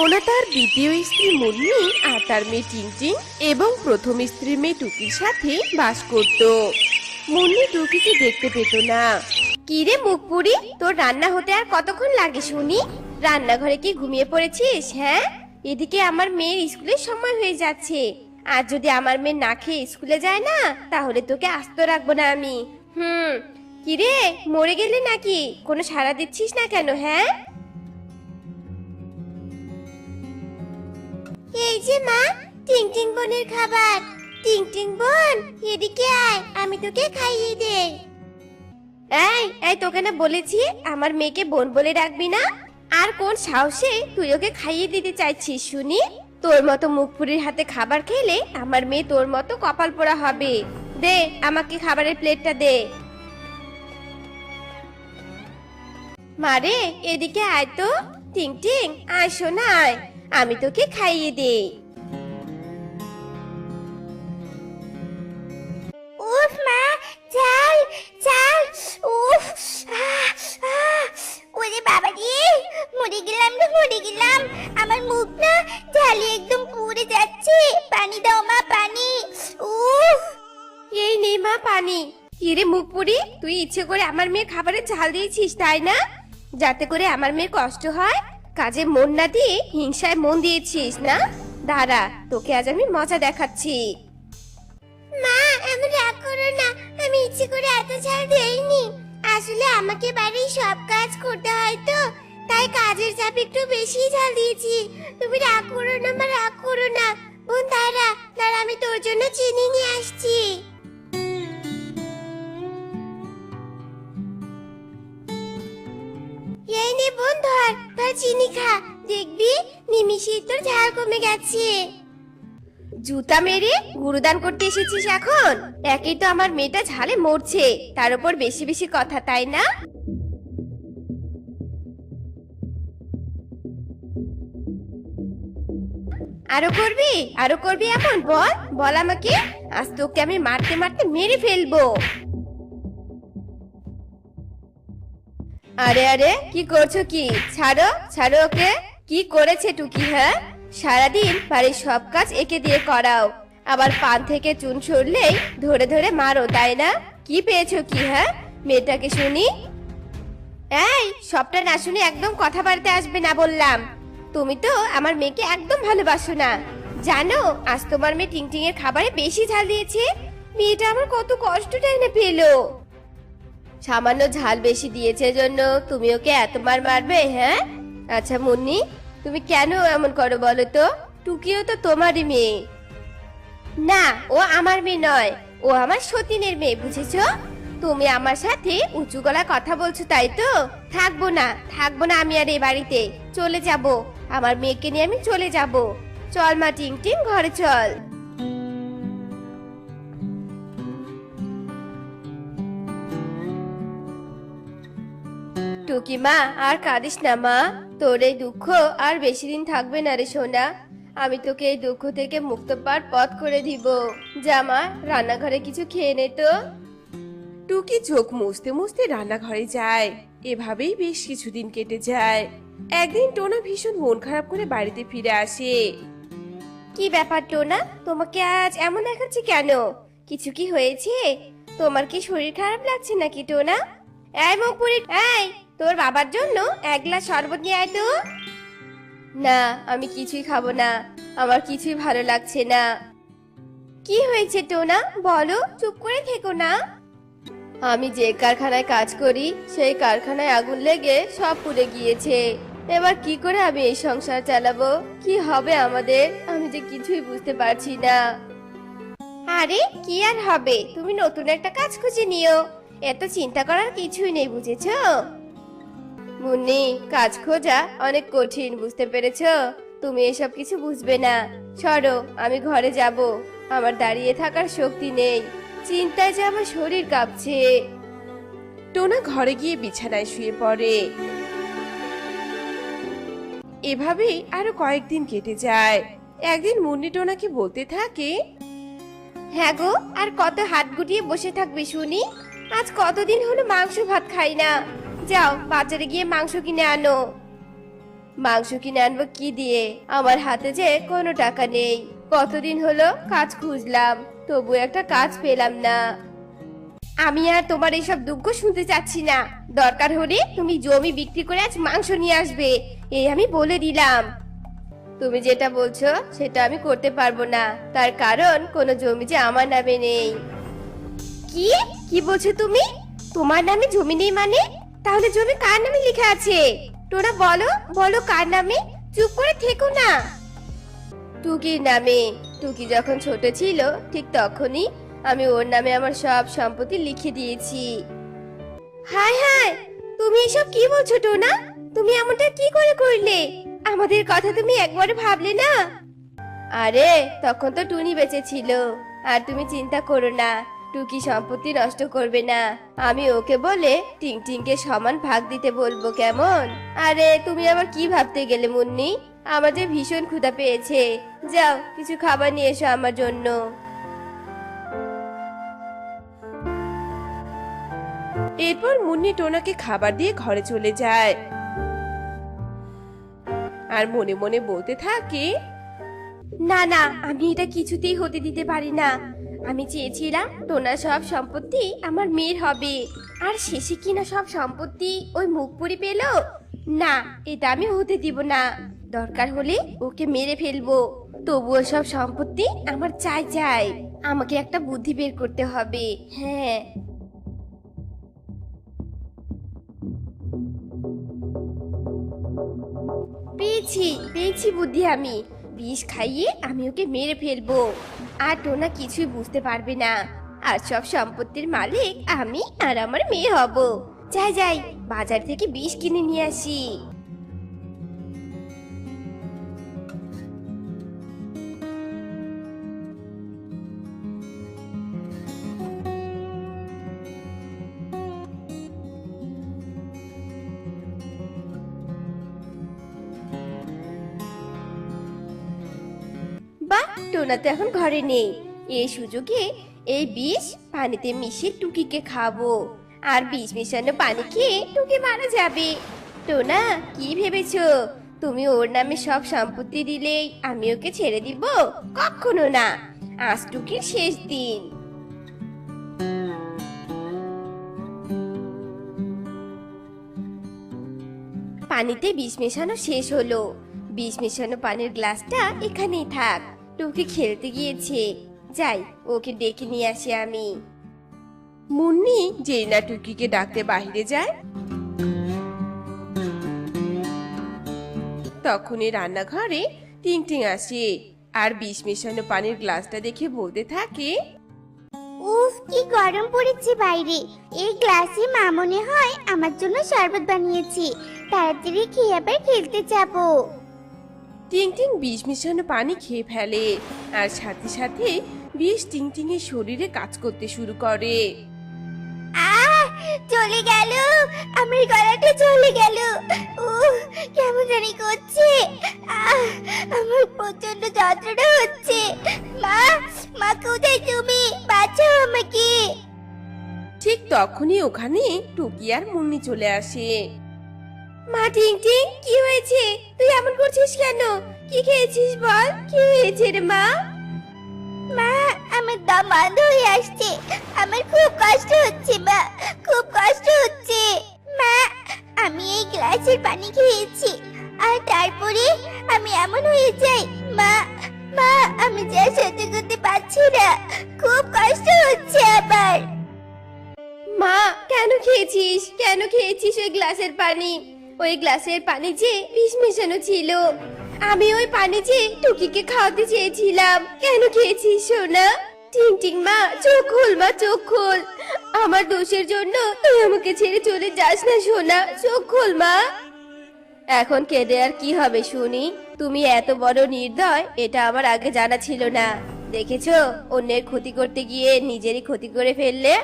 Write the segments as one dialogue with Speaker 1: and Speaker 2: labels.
Speaker 1: টোনা তার দ্বিতীয় স্ত্রী মুন্নি আর তার মেয়ে টিংটিং এবং প্রথম স্ত্রীর মেয়ে টুকির সাথে বাস করত। মুন্নি টুকিকে দেখতে পেত না।
Speaker 2: কিরে মুখপুরি, তোর রান্না হতে আর কতক্ষণ লাগে শুনি? রান্নাঘরে কি ঘুমিয়ে পড়েছিস? হ্যাঁ, এদিকে আমার মেয়ের স্কুলের সময় হয়ে যাচ্ছে। আর যদি আমার মেয়ে না খেয়ে স্কুলে যায় না, তাহলে তোকে আস্ত রাখবো না আমি। কিরে, মরে গেলি নাকি? কোনো সাড়া দিচ্ছিস না কেন? হ্যাঁ, এই যে মা, টিংটিং বোনের খাবার। টিংটিং বোন, এদিকে আয়, আমি তোকে খাইয়ে দেই। এই এই, তোকে না বলেছি আমার মেয়েকে বোন বলে ডাকবি না? আর কোন সাহসে তুই ওকে খাইয়ে দিতে চাইছিস শুনি? তোর মতো মুখপুরির হাতে খাবার খেলে আমার মেয়ে তোর মতো কপাল পোড়া হবে। দে আমাকে খাবারের প্লেটটা দে। মারে, এদিকে আয় তো। টিংটিং, আয় শোনা আয়, আমি তোকে খাইয়ে দেই। উফ মা, চাল চাল, উফ, ওরে বাবা রে, মরে গেলাম রে, মরে গেলাম। আমার মুখ না ঝালে একদম পুড়ে যাচ্ছে। পানি দাও মা, পানি। উফ, এই নে মা পানি। কিরে মুখপুরি, তুই ইচ্ছে করে আমার মেয়ের খাবারে ঝাল দিয়েছিস তাই না? যাতে করে আমার মেয়ের কষ্ট হয়। কাজে মন না দিয়ে হিংসায় মন দিয়েছিস না? দাঁড়া, তোকে আজ আমি মজা দেখাচ্ছি। মা, আমি রাগ করো না, আমি ইচ্ছে করে এত ঝাল দেইনি। আসলে আমাকে বাড়ির সব কাজ করতে হয় তো, তাই কাজের চাপ একটু বেশি ঝাল দিয়েছি। তুমি রাগ করো না মা, রাগ করো না। বোন দাঁড়া দাঁড়া, আমি তোর জন্য চিনি নিয়ে আসছি। এই নে বোন, ধর ধর চিনি খা, দেখবি নিমিষেই তোর ঝাল কমে গেছে। জুতা মেরে গুরুদান করতে এসেছিস এখন? একই তো আমার মেয়েটা ঝালে মরছে, তার উপর বেশি বেশি কথা, তাই না? আরো করবি, আরো করবি? এখন বল বল আমাকে, আজ তোকে আমি মারতে মারতে মেরে ফেলবো। আরে আরে, কি করছো কি? ছাড়ো ছাড়ো ওকে। কি করেছে টুকি? হ্যাঁ, সারাদিন বাড়ির সব কাজ একে দিয়ে করাও, আবার পান থেকে চুন সরলেই ধরে ধরে মারো, তাই না? কি পেয়েছো কি? হ্যাঁ, মেয়েটাকে শুনি। এই, সবটা না শুনে একদম কথা বাড়তে আসবে না বললাম। তুমি তো আমার মেয়েকে একদম ভালোবাসো না। জানো, আজ তোমার মেয়ে টিংটিং এর খাবারে বেশি ঝাল দিয়েছে। মেয়েটা আমার কত কষ্ট টেনে পেলো। সামান্য ঝাল বেশি দিয়েছে জন্য তুমি ওকে এত মার মারবে? হ্যাঁ, আচ্ছা মুন্নি, তুমি কেন এমন করো বলো তো? টুকিও তো তোমারই মেয়ে। না, ও আমার মেয়ে নয়, ও আমার সতীনের মেয়ে, বুঝেছো? তুমি আমার সাথে উঁচু গলায় কথা বলছো তাই তো? থাকবো না, থাকবো না আমি আর এই বাড়িতে, চলে যাব। আমার মেয়েকে নিয়ে আমি চলে যাব। চল মা টিংটিং, ঘরে চল। টুকি মা, আর কাঁদিস না মা। তোর এই দুঃখ আর বেশি দিন থাকবে না রে সোনা। আমি তোকে এই দুঃখ থেকে মুক্ত পাওয়ার পথ করে দিব। যা মা, রান্নাঘরে কিছু খেয়ে নে তো।
Speaker 1: টুকি চোখ মুছতে মুছতে রান্নাঘরে যায়। এভাবেই বেশ কিছুদিন কেটে যায়। একদিন টোনা ভীষণ মন খারাপ করে বাড়িতে ফিরে আসে।
Speaker 2: কি ব্যাপার টোনা, তোমাকে আজ এমন দেখাচ্ছে কেন? কিছু কি হয়েছে? তোমার কি শরীর খারাপ লাগছে নাকি টোনা? এই মুখপুরি, এই, তোর বাবার জন্য এক গ্লাস শরবত নিয়ে আয় তো। না, আমি কিছুই খাবো না, আমার কিছুই ভালো লাগছে না। কি হয়েছে টোনা, বলো, চুপ করে থেকো না। আমি যে কারখানায় কাজ করি সেই কারখানায় আগুন লেগে সব পুড়ে গিয়েছে। এবার কি করে আমি এই সংসার চালাবো? কি হবে আমাদের? আমি যে কিছুই বুঝতে পারছি না। আরে কি আর হবে, তুমি নতুন একটা কাজ খুঁজে নিও। এত চিন্তা করার কিছুই নেই, বুঝেছো? মুন্নি, কাজ খোঁজা অনেক কঠিন, বুঝতে পেরেছো? তুমি এসব কিছু বুঝবে না। সরো, আমি ঘরে যাব। আমার দাঁড়িয়ে থাকার শক্তি নেই, চিন্তায় যে আমার শরীর কাঁপছে।
Speaker 1: টোনা ঘরে গিয়ে বিছানায় শুয়ে পড়ে। এভাবেই আরো কয়েকদিন কেটে যায়। একদিন মুন্নি টোনাকে বলতে থাকে,
Speaker 2: হ্যাঁ গো, আর কত হাত গুটিয়ে বসে থাকবে শুনি? আজ কতদিন হলো মাংস ভাত খাই না। যাও বাজারে গিয়ে মাংস কিনে আনো। মাংস কিনে আনবো কি দিয়ে? আমার হাতে যে কোনো টাকা নেই। কতদিন হলো কাজ খুঁজলাম, তবু একটা কাজ পেলাম না। আমি আর তোমার এইসব দুঃখ শুনতে চাচ্ছি না। দরকার হলে তুমি জমি বিক্রি করে আজ মাংস নিয়ে আসবে, এই আমি বলে দিলাম। তুমি যেটা বলছো সেটা আমি করতে পারবো না, তার কারণ কোনো জমি যে আমার নামে নেই। কি কি বলছো তুমি? তোমার নামে জমি নেই মানে? তাহলে জমি কার নামে লেখা আছে? তোরা বলো বলো কার নামে? চুপ করে থেকো না। টুকির নামে। টুকি যখন ছোট ছিল ঠিক তখনই আমি ওর নামে আমার সব সম্পত্তি লিখে দিয়েছি। হায় হায়, তুমি এসব কি বলছো টোনা? তুমি এমনটা কি করে করলে? আমাদের কথা তুমি একবারে ভাবলে না? আরে তখন তো টুনি বেঁচে ছিল। আর তুমি চিন্তা করো না, টুকি সম্পত্তি নষ্ট করবে না। আমি ওকে বলে টিং টিংকে সমান ভাগ দিতে বলবো, কেমন? আরে তুমি আবার কি ভাবতে গেলে মুন্নি? আমার যে ভীষণ ক্ষুধা পেয়েছে, যাও কিছু খাবার নিয়ে এসো আমার জন্য।
Speaker 1: এরপর মুন্নি টোনাকে খাবার দিয়ে ঘরে চলে যায় আর মনে মনে বলতে থাকে,
Speaker 2: না না, আমি এটা কিছুতেই হতে দিতে পারি না। আমি চেয়েছিলাম টোনা সব সম্পত্তি আমার মেয়ের হবে, আর শেষে কিনা সব সম্পত্তি ওই মুখপুরি পেল। না, এটা আমি হতে দিব না। দরকার হলে ওকে মেরে ফেলবো, তবুও সব সম্পত্তি আমার চাই চাই। আমাকে একটা বুদ্ধি বের করতে হবে। হ্যাঁ, পেয়েছি পেয়েছি বুদ্ধি। আমি বিষ খাইয়ে আমি ওকে মেরে ফেলবো, আর টোনা কিছুই বুঝতে পারবে না। আর সব সম্পত্তির মালিক আমি আর আমার মেয়ে হব। যাই যাই, বাজার থেকে বিষ কিনে নিয়ে আসি। বাহ, টোনা তো এখন ঘরে নেই। এই সুযোগে এই বিষ পানিতে মিশিয়ে টুকিকে খাবো, আর বিষ মেশানো পানি খেয়ে টুকি মারা যাবে। টোনা, কি ভেবেছো তুমি ওর নামে সব সম্পত্তি দিলেই আমি ওকে ছেড়ে দিব? কখনো না। আজ টুকির শেষ দিন। পানিতে বিষ মেশানো শেষ হলো। বিষ মেশানো পানির গ্লাসটা এখানেই থাক। টুকি খেলতে গিয়েছে, যাই ওকে ডেকে নিয়ে আসি আমি।
Speaker 1: মুন্নি যেই না টুকিকে ডাকতে বাহিরে যায়, তখনই রান্নাঘরে টিং টিং আসে আর বিষ মেশানো পানির গ্লাসটা দেখে বলতে থাকে,
Speaker 3: উফ, কি গরম পড়েছে বাইরে। এই গ্লাসে মা মনে হয় আমার জন্য শরবত বানিয়েছে। তাড়াতাড়ি খেয়ে আবার খেলতে যাব।
Speaker 1: টিং টিং বিষ মেশানো পানি খেয়ে ফেলে আর সাথে সাথে বিষ টিং টিং এর শরীরে কাজ করতে শুরু করে।
Speaker 3: আহ, চলে গেল, আমার গলাটা চলে গেল। উফ, কেমন জানি করছে। আহ, আমার প্রচন্ড যন্ত্রণা হচ্ছে। মা, মা কোথায় তুমি? বাঁচাও আমাকে।
Speaker 1: ঠিক তখনই ওখানে টুকি আর মুন্নি চলে আসে।
Speaker 2: মা টিং টিং, কি হয়েছে? তুই এমন করছিস কেন? কি খেয়েছিস বল? কি হয়েছে রে মা?
Speaker 3: মা, আমার দম বন্ধ হয়ে আসছে। আমার খুব কষ্ট হচ্ছে মা, খুব কষ্ট হচ্ছে। মা, আমি এই গ্লাসের পানি খেয়েছি, আর তারপরে আমি এমন হয়ে যাই। মা, মা, আমি যা সহ্য করতে পারছি না, খুব কষ্ট হচ্ছে আবার।
Speaker 2: মা, কেন খেয়েছিস? কেন খেয়েছিস ওই গ্লাসের পানি? ওই গ্লাসের পানি যে বিষ মেশানো ছিল। আমি ওই পানি যে টুকিকে খাওয়াতে চেয়েছিলাম। কেন খেয়েছিস সোনা? টিং টিং মা, চোখ খোল মা, চোখ খোল। আমার দোষের জন্য তুই আমাকে ছেড়ে চলে যাস না সোনা, চোখ খোল মা। এখন কেঁদে আর কি হবে শুনি? তুমি এত বড় নির্দয়, এটা আমার আগে জানা ছিল না। দেখেছো, অন্যের ক্ষতি করতে গিয়ে নিজেরই ক্ষতি করে ফেললে।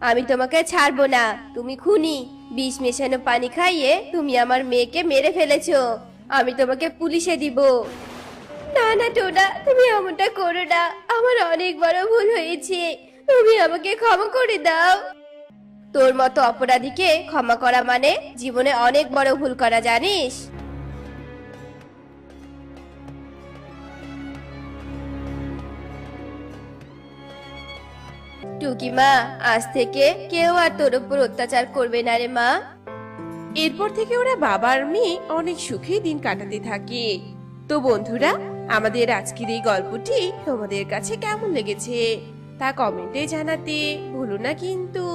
Speaker 2: আমি তোমাকে ছাড়বো না, তুমি খুনি। বিষ মেশানো পানি খাইয়ে তুমি আমার মেয়েকে মেরে ফেলেছো। আমি তোমাকে পুলিশে দিব। না না টোনা, তুমি এমনটা করো না। আমার অনেক বড় ভুল হয়েছে, তুমি আমাকে ক্ষমা করে দাও। তোর মতো অপরাধীকে ক্ষমা করা মানে জীবনে অনেক বড় ভুল করা, জানিস? টুকি মা, আজ থেকে কেউ আর তোর উপর অত্যাচার করবে না রে মা।
Speaker 1: এরপর থেকে ওরা বাবা আর মেয়ে অনেক সুখে দিন কাটাতে থাকে। তো বন্ধুরা, আমাদের আজকের এই গল্পটি তোমাদের কাছে কেমন লেগেছে তা কমেন্টে জানাতে ভুলো না কিন্তু।